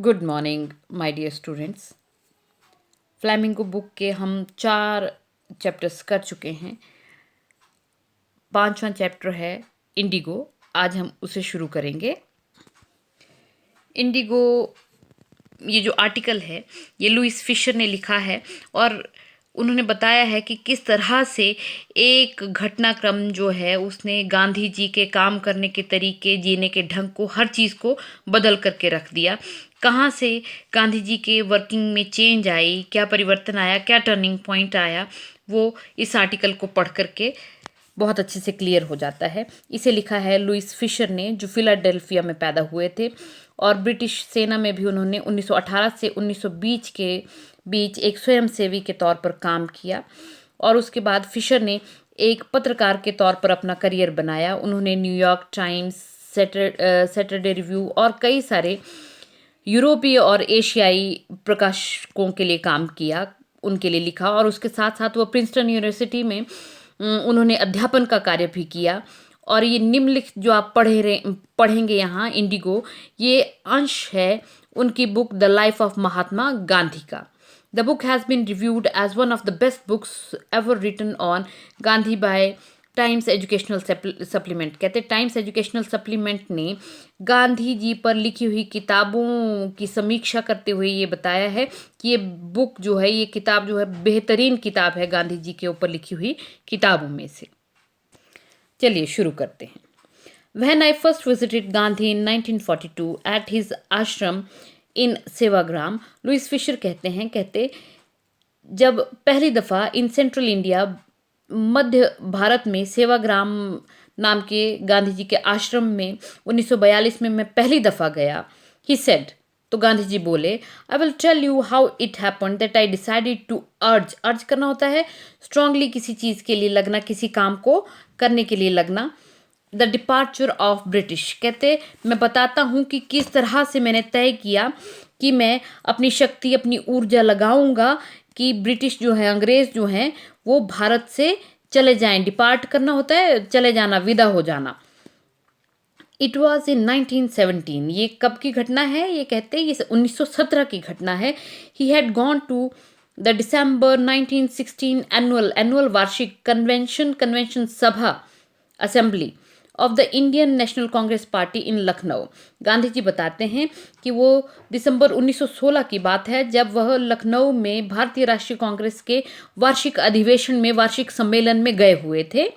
Good morning my dear students. Flamingo book के हम 4 chapters कर चुके हैं। 5वां चैप्टर है इंडिगो। आज हम उसे शुरू करेंगे। इंडिगो, ये जो आर्टिकल है ये लुइस फिशर ने लिखा है और उन्होंने बताया है कि किस तरह से एक घटनाक्रम जो है उसने गांधी जी के काम करने के तरीके, जीने के ढंग को, हर चीज़ को बदल करके रख दिया। कहाँ से गांधी जी के वर्किंग में चेंज आई, क्या परिवर्तन आया, क्या टर्निंग पॉइंट आया, वो इस आर्टिकल को पढ़ करके बहुत अच्छे से क्लियर हो जाता है। इसे लिखा है लुइस फिशर ने, जो फिलाडेल्फिया में पैदा हुए थे और ब्रिटिश सेना में भी उन्होंने 1918 से 1920 के बीच एक स्वयंसेवी के तौर पर काम किया और उसके बाद फिशर ने एक पत्रकार के तौर पर अपना करियर बनाया। उन्होंने न्यूयॉर्क टाइम्स, सैटरडे रिव्यू और कई सारे यूरोपीय और एशियाई प्रकाशकों के लिए काम किया, उनके लिए लिखा और उसके साथ साथ वो प्रिंसटन यूनिवर्सिटी में उन्होंने अध्यापन का कार्य भी किया। और ये निम्नलिखित जो आप पढ़ेंगे यहाँ इंडिगो, ये अंश है उनकी book the life of Mahatma Gandhi का। The book has been reviewed as one of the best books ever written on Gandhi by Times Educational Supplement. कहते टाइम्स एजुकेशनल सप्लीमेंट ने गांधी जी पर लिखी हुई किताबों की समीक्षा करते हुए ये बताया है कि ये बुक जो है, ये किताब जो है बेहतरीन किताब है गांधी जी के ऊपर लिखी हुई किताबों में से। चलिए शुरू करते हैं। When I first visited Gandhi in 1942 at his ashram in Sevagram, Louis Fischer कहते जब पहली दफ़ा इन सेंट्रल इंडिया, मध्य भारत में सेवाग्राम नाम के गांधी जी के आश्रम में 1942 में मैं पहली दफ़ा गया। ही सेड, तो गांधी जी बोले, I will tell you how it happen that I decided to urge करना होता है स्ट्रांगली, किसी चीज़ के लिए लगना, किसी काम को करने के लिए लगना। द डिपार्चर ऑफ ब्रिटिश, कहते मैं बताता हूँ कि किस तरह से मैंने तय किया कि मैं अपनी शक्ति, अपनी ऊर्जा लगाऊंगा कि ब्रिटिश जो है, अंग्रेज जो हैं, वो भारत से चले जाएं। डिपार्ट करना होता है चले जाना, विदा हो जाना। इट वॉज इन 1917, ये कब की घटना है? ये कहते हैं ये 1917 की घटना है। He had gone to the December 1916 annual वार्षिक कन्वेंशन सभा, assembly of the Indian National Congress party in Lucknow. Gandhi ji बताते हैं कि वो दिसंबर 1916 की बात है जब वह लखनऊ में भारतीय राष्ट्रीय कांग्रेस के वार्षिक अधिवेशन में, वार्षिक सम्मेलन में गए हुए थे।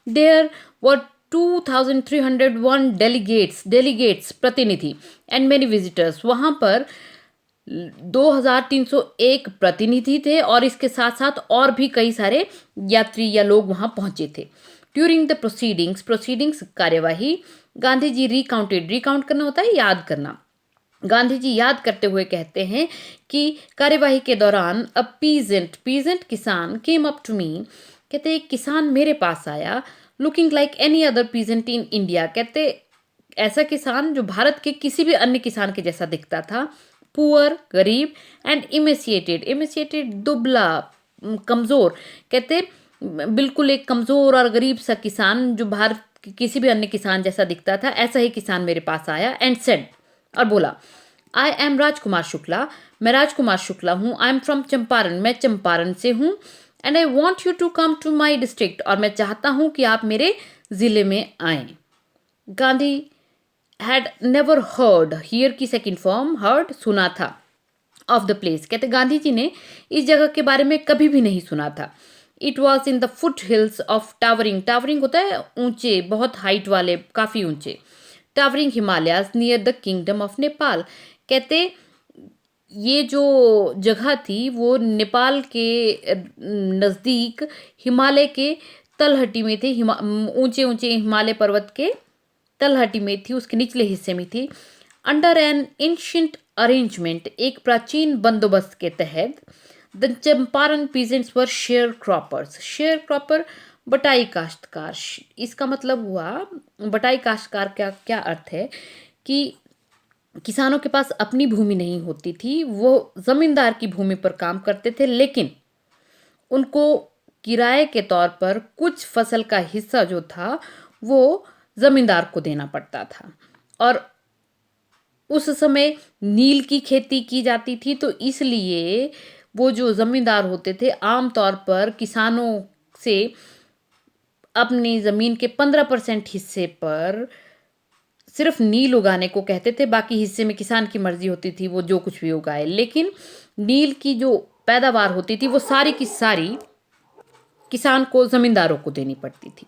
देयर वर 2301 डेलीगेट्स प्रतिनिधि एंड मेनी विजिटर्स। वहाँ पर 2301 प्रतिनिधि थे और इसके साथ साथ और भी कई सारे यात्री या लोग वहाँ पहुँचे थे। ड्यूरिंग द प्रोसीडिंग्स कार्यवाही, गांधी जी रिकाउंट करना होता है याद करना। गांधी जी याद करते हुए कहते हैं कि कार्यवाही के दौरान अ पीजेंट किसान केम अप टू मी, कहते एक किसान मेरे पास आया, looking like any other peasant in India, कहते ऐसा किसान जो भारत के किसी भी अन्य किसान के जैसा दिखता था। पुअर, गरीब एंड इमेसिएटेड दुबला, कमज़ोर, कहते बिल्कुल एक कमज़ोर और गरीब सा किसान जो भारत के किसी भी अन्य किसान जैसा दिखता था, ऐसा ही किसान मेरे पास आया एंड सेड, और बोला, आई एम राजकुमार शुक्ला, मैं राजकुमार शुक्ला हूँ। आई एम फ्रॉम चंपारण, मैं चंपारण से हूँ। And I want you to come to my district, और मैं चाहता हूँ कि आप मेरे ज़िले में आएँ। Gandhi had never heard, here की सेकेंड फॉर्म हर्ड, सुना था, ऑफ द प्लेस, कहते गांधी जी ने इस जगह के बारे में कभी भी नहीं सुना था। It was in the foot hills of towering होता है ऊंचे, बहुत हाइट वाले, काफ़ी ऊंचे, towering Himalayas near the kingdom of Nepal. कहते ये जो जगह थी वो नेपाल के नज़दीक हिमालय के तलहटी में थी, ऊंचे ऊंचे हिमालय पर्वत के तलहटी में थी, उसके निचले हिस्से में थी। अंडर एन एंशिएंट अरेंजमेंट, एक प्राचीन बंदोबस्त के तहत, the Champaran peasants were share cropper, बटाई काश्तकार। इसका मतलब हुआ, बटाई काश्तकार का क्या अर्थ है कि किसानों के पास अपनी भूमि नहीं होती थी, वो जमींदार की भूमि पर काम करते थे, लेकिन उनको किराए के तौर पर कुछ फसल का हिस्सा जो था वो जमींदार को देना पड़ता था। और उस समय नील की खेती की जाती थी, तो इसलिए वो जो ज़मींदार होते थे आम तौर पर किसानों से अपनी ज़मीन के 15% हिस्से पर सिर्फ नील उगाने को कहते थे, बाकी हिस्से में किसान की मर्जी होती थी, वो जो कुछ भी उगाए। लेकिन नील की जो पैदावार होती थी वो सारी की सारी किसान को, जमींदारों को देनी पड़ती थी।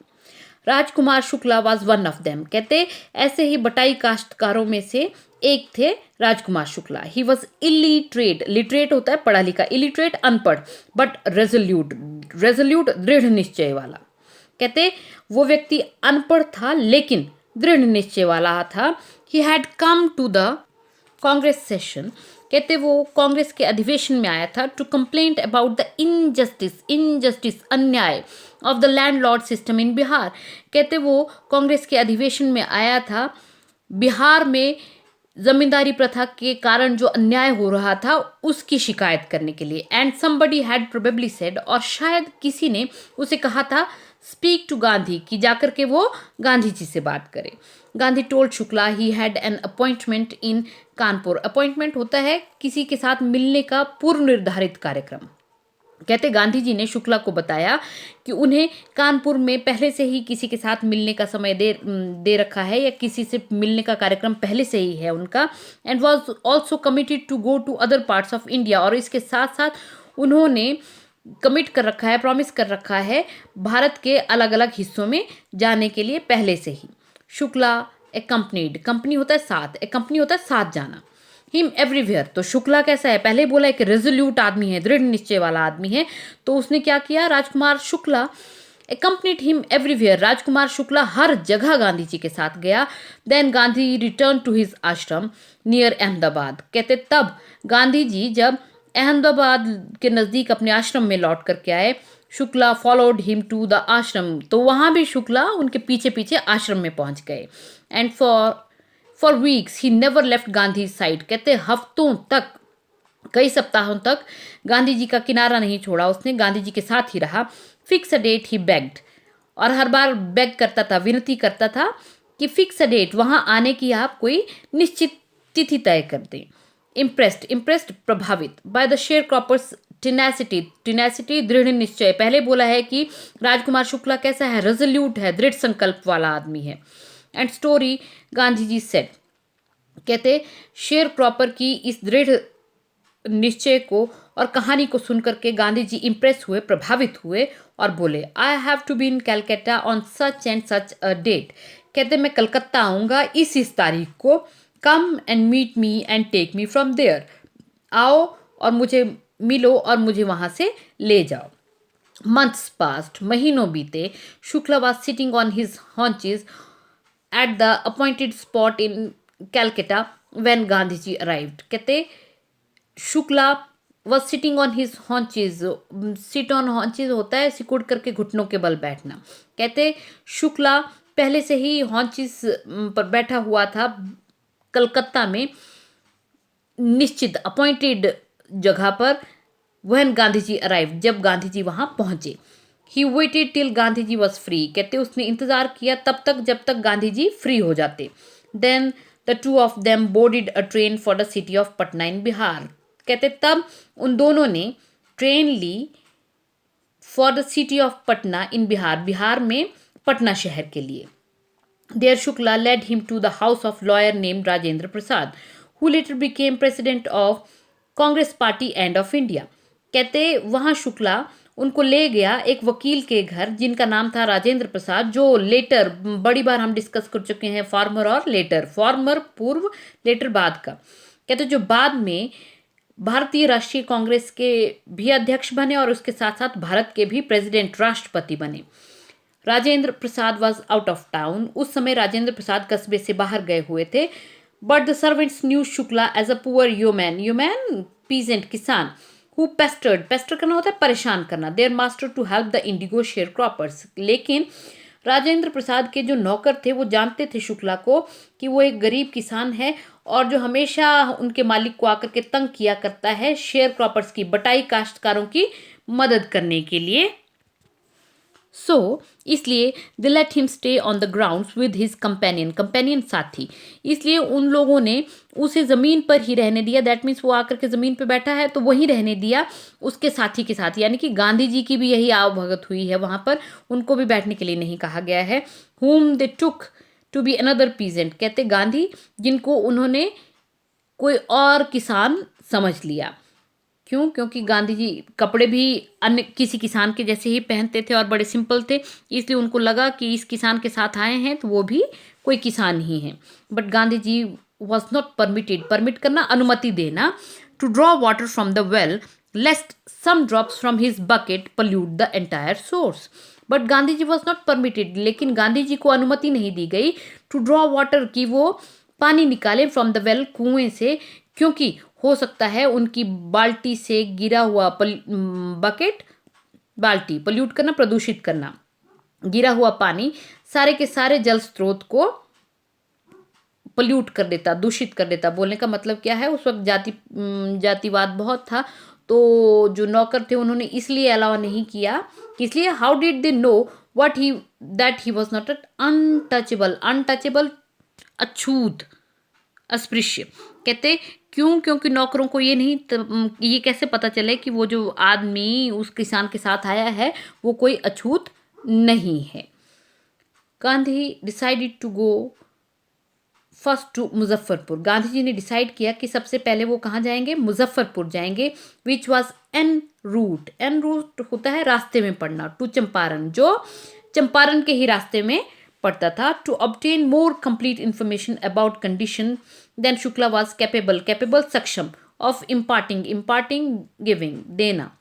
Rajkumar Shukla was one of them. कहते ऐसे ही बटाई काश्तकारों में से एक थे Rajkumar Shukla. He was illiterate, literate होता है पढ़ा लिखा, इलिटरेट अनपढ़, बट रेजोल्यूट, रेजोल्यूट दृढ़ निश्चय वाला। कहते वो व्यक्ति अनपढ़ था लेकिन दृढ़ निश्चय वाला था। He had come to the Congress session. कहते वो कांग्रेस के अधिवेशन में आया था to complaint about the injustice अन्याय of the landlord system in Bihar. कहते वो कांग्रेस के अधिवेशन में आया था बिहार में जमींदारी प्रथा के कारण जो अन्याय हो रहा था उसकी शिकायत करने के लिए। And somebody had probably said, और शायद किसी ने उसे कहा था स्पीक टू गांधी, कि जाकर के वो गांधी जी से बात करे। Gandhi told Shukla he had an appointment in Kanpur. Appointment होता है किसी के साथ मिलने का पूर्व निर्धारित कार्यक्रम। कहते गांधी जी ने शुक्ला को बताया कि उन्हें कानपुर में पहले से ही किसी के साथ मिलने का समय दे रखा है, या किसी से मिलने का कार्यक्रम पहले से ही है उनका। And was also committed to go to other parts of India, और इसके साथ साथ उन्होंने कमिट कर रखा है, प्रॉमिस कर रखा है भारत के अलग अलग हिस्सों में जाने के लिए पहले से ही। शुक्ला एकम्पनीड, कंपनी होता है साथ, एक कंपनी होता है साथ जाना। हिम एवरीवेयर, तो शुक्ला कैसा है, पहले बोला है कि रेजोल्यूट आदमी है, दृढ़ निश्चय वाला आदमी है, तो उसने क्या किया, Rajkumar Shukla accompanied him everywhere। Rajkumar Shukla हर जगह गांधी जी के साथ गया। Then Gandhi return to his ashram near Ahmedabad. कहते तब गांधी जी जब अहमदाबाद के नज़दीक अपने आश्रम में लौट करके आए, Shukla followed him to the ashram, तो वहाँ भी शुक्ला उनके पीछे पीछे आश्रम में पहुँच गए। And for weeks he never left Gandhi side. कहते हफ्तों तक, कई सप्ताहों तक गांधी जी का किनारा नहीं छोड़ा उसने, गांधी जी के साथ ही रहा। Fix a date he bagged, और हर बार बेग करता था, विनती करता था कि फिक्स अ डेट, वहाँ आने की आप कोई निश्चित तिथि तय कर दें। इम्प्रेस्ड प्रभावित बाय द शेयर क्रॉपर्स टिनेसिटी, टिनेसिटी दृढ़ निश्चय। पहले बोला है कि राजकुमार शुक्ला कैसा है, रेजोल्यूट है, दृढ़ संकल्प वाला आदमी है। And story Gandhi ji said, कहते शेयर क्रॉपर की इस दृढ़ निश्चय को और कहानी को सुनकर के गांधी जी इम्प्रेस हुए, प्रभावित हुए, और बोले I have to be in Calcutta on such and such a date. कहते मैं कलकत्ता आऊँगा इस तारीख को, come and meet me and take me from there. आओ और मुझे मिलो और मुझे वहाँ से ले जाओ। मंथ्स पास्ट, महीनों बीते। Shukla was sitting on his haunches at the appointed spot in Calcutta when Gandhi ji arrived. कहते Shukla was sitting on his haunches, sit on haunches होता है सिकुड़ करके घुटनों के बल बैठना। कहते शुक्ला पहले से ही हॉन्चेस पर बैठा हुआ था कलकत्ता में, निश्चित अपॉइंटेड जगह पर। व्हेन गांधी जी अराइव, जब गांधी जी वहाँ पहुँचे। He waited till Gandhi ji was free. कहते उसने इंतजार किया तब तक जब तक गांधी जी फ्री हो जाते। Then the two of them boarded a train for the city of Patna in Bihar. कहते तब उन दोनों ने ट्रेन ली for the city of Patna in Bihar, Bihar में पटना शहर के लिए। There Shukla led him to the house of lawyer named Rajendra Prasad, who later became president of Congress party and of India. कहते वहाँ शुक्ला उनको ले गया एक वकील के घर जिनका नाम था राजेंद्र प्रसाद, जो लेटर बड़ी बार हम डिस्कस कर चुके हैं, फॉर्मर और लेटर, फॉर्मर पूर्व, लेटर बाद का। कहते जो बाद में भारतीय राष्ट्रीय कांग्रेस के भी अध्यक्ष बने और उसके साथ साथ भारत के भी प्रेसिडेंट, राष्ट्रपति बने। Rajendra Prasad was out of town. उस समय राजेंद्र प्रसाद कस्बे से बाहर गए हुए थे। But the servants knew Shukla as a poor human, human peasant, किसान, हु पेस्टर करना होता है परेशान करना, their master to help the indigo sharecroppers. लेकिन राजेंद्र प्रसाद के जो नौकर थे वो जानते थे शुक्ला को कि वो एक गरीब किसान है और जो हमेशा उनके मालिक को आकर के तंग किया करता है शेयर क्रॉपर्स की, बटाई काश्तकारों की मदद करने के लिए। सो इसलिए they let him stay on the grounds with his companion साथी। इसलिए उन लोगों ने उसे ज़मीन पर ही रहने दिया। दैट मीन्स वो आकर के ज़मीन पर बैठा है तो वहीं रहने दिया उसके साथी के साथ। यानी कि गांधी जी की भी यही आवभगत हुई है वहाँ पर, उनको भी बैठने के लिए नहीं कहा गया है। whom they took to be another peasant, कहते गांधी जिनको उन्होंने कोई और किसान समझ लिया। क्यों? क्योंकि गांधी जी कपड़े भी अन्य किसी किसान के जैसे ही पहनते थे और बड़े सिंपल थे, इसलिए उनको लगा कि इस किसान के साथ आए हैं तो वो भी कोई किसान ही हैं। But Gandhi ji was not permitted, permit करना अनुमति देना, to draw water from the well lest some drops from his bucket pollute the entire source. But Gandhi ji was not permitted, लेकिन गांधी जी को अनुमति नहीं दी गई टू ड्रॉ वाटर, की वो पानी निकाले फ्रॉम द वेल, कुएं से, क्योंकि हो सकता है उनकी बाल्टी से गिरा हुआ बकेट, बाल्टी पल्यूट करना, प्रदूषित करना, गिरा हुआ पानी सारे के सारे जल स्रोत को पल्यूट कर देता, दूषित कर देता। बोलने का मतलब क्या है, उस वक्त जातिवाद बहुत था, तो जो नौकर थे उन्होंने इसलिए अलाउ नहीं किया, इसलिए how did they know what he that he was not untouchable, untouchable अछूत, अस्पृश्य। कहते क्यों? क्योंकि नौकरों को ये नहीं ये कैसे पता चले कि वो जो आदमी उस किसान के साथ आया है वो कोई अछूत नहीं है। Gandhi decided to go first to Muzaffarpur. Gandhi ji ने डिसाइड किया कि सबसे पहले वो कहाँ जाएंगे? मुजफ्फरपुर जाएंगे, which was en route. En route होता है रास्ते में पड़ना, टू चंपारण, जो चंपारण के ही रास्ते में पड़ता था। To obtain more complete information about condition then Shukla was capable, capable सक्षम, ऑफ इम्पार्टिंग गिविंग, देना।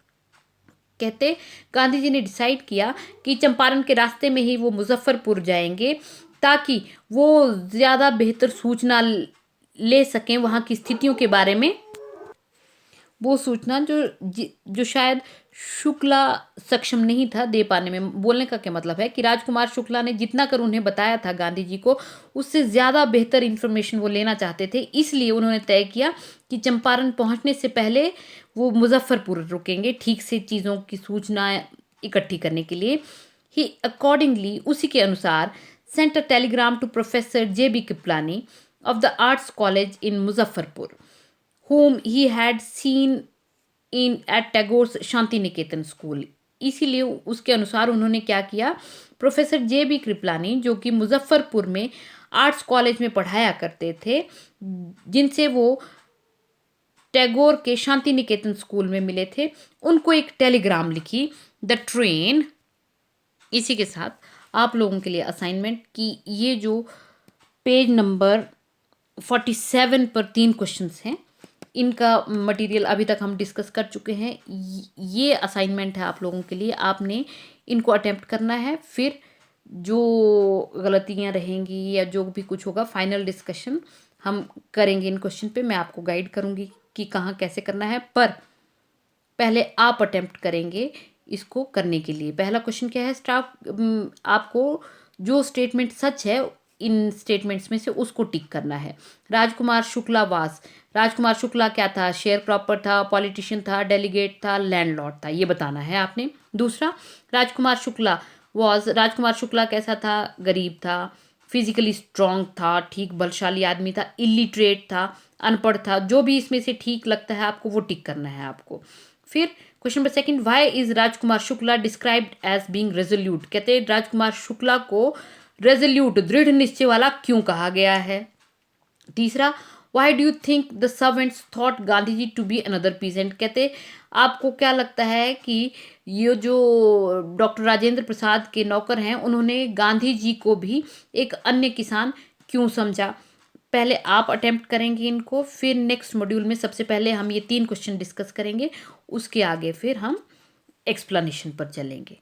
कहते गांधी जी ने डिसाइड किया कि चंपारण के रास्ते में ही वो मुजफ्फरपुर जाएंगे ताकि वो ज़्यादा बेहतर सूचना ले सकें वहाँ की स्थितियों के बारे में, वो सूचना जो शायद शुक्ला सक्षम नहीं था दे पाने में। बोलने का क्या मतलब है कि राजकुमार शुक्ला ने जितना कर उन्हें बताया था गांधी जी को, उससे ज़्यादा बेहतर इन्फॉर्मेशन वो लेना चाहते थे। इसलिए उन्होंने तय किया कि चंपारण पहुंचने से पहले वो मुजफ्फरपुर रुकेंगे ठीक से चीज़ों की सूचना इकट्ठी करने के लिए। ही अकॉर्डिंगली, उसी के अनुसार, sent a telegram to professor J B. Kripalani of the arts college in Muzaffarpur, whom he had seen in at Tagore's Shantiniketan school. इसीलिए उसके अनुसार उन्होंने क्या किया, प्रोफेसर जे.बी. कृपलानी जो कि मुजफ्फरपुर में आर्ट्स कॉलेज में पढ़ाया करते थे, जिनसे वो टैगोर के शांति निकेतन स्कूल में मिले थे, उनको एक टेलीग्राम लिखी, द ट्रेन। इसी के साथ आप लोगों के लिए असाइनमेंट कि ये जो पेज नंबर 47 पर 3 क्वेश्चंस हैं, इनका मटेरियल अभी तक हम डिस्कस कर चुके हैं। ये असाइनमेंट है आप लोगों के लिए, आपने इनको अटेम्प्ट करना है। फिर जो गलतियां रहेंगी या जो भी कुछ होगा, फाइनल डिस्कशन हम करेंगे इन क्वेश्चन पे। मैं आपको गाइड करूँगी कि कहाँ कैसे करना है, पर पहले आप अटेम्प्ट करेंगे इसको करने के लिए। पहला क्वेश्चन क्या है, आपको जो स्टेटमेंट सच है इन स्टेटमेंट्स में से उसको टिक करना है। राजकुमार शुक्ला वास, राजकुमार शुक्ला क्या था? शेयर क्रॉपर था, पॉलिटिशियन था, डेलीगेट था, लैंडलॉर्ड था, ये बताना है आपने। दूसरा, राजकुमार शुक्ला वाज, राजकुमार शुक्ला कैसा था? गरीब था, फिजिकली स्ट्रांग था, ठीक बलशाली आदमी था, इलिटरेट था, अनपढ़ था। जो भी इसमें से ठीक लगता है आपको वो टिक करना है आपको। फिर question number second, why is Rajkumar Shukla described as being resolute. कहते हैं राजकुमार शुक्ला को रेजोल्यूट, दृढ़ निश्चय वाला क्यों कहा गया है। तीसरा, why do you think the servants thought Gandhi ji to be another peasant. कहते आपको क्या लगता है कि ये जो डॉक्टर राजेंद्र प्रसाद के नौकर हैं उन्होंने गांधी जी को भी एक अन्य किसान क्यों समझा। पहले आप अटेम्प्ट करेंगे इनको, फिर नेक्स्ट मॉड्यूल में सबसे पहले हम ये 3 क्वेश्चन डिस्कस करेंगे, उसके आगे फिर हम एक्सप्लेनेशन पर चलेंगे।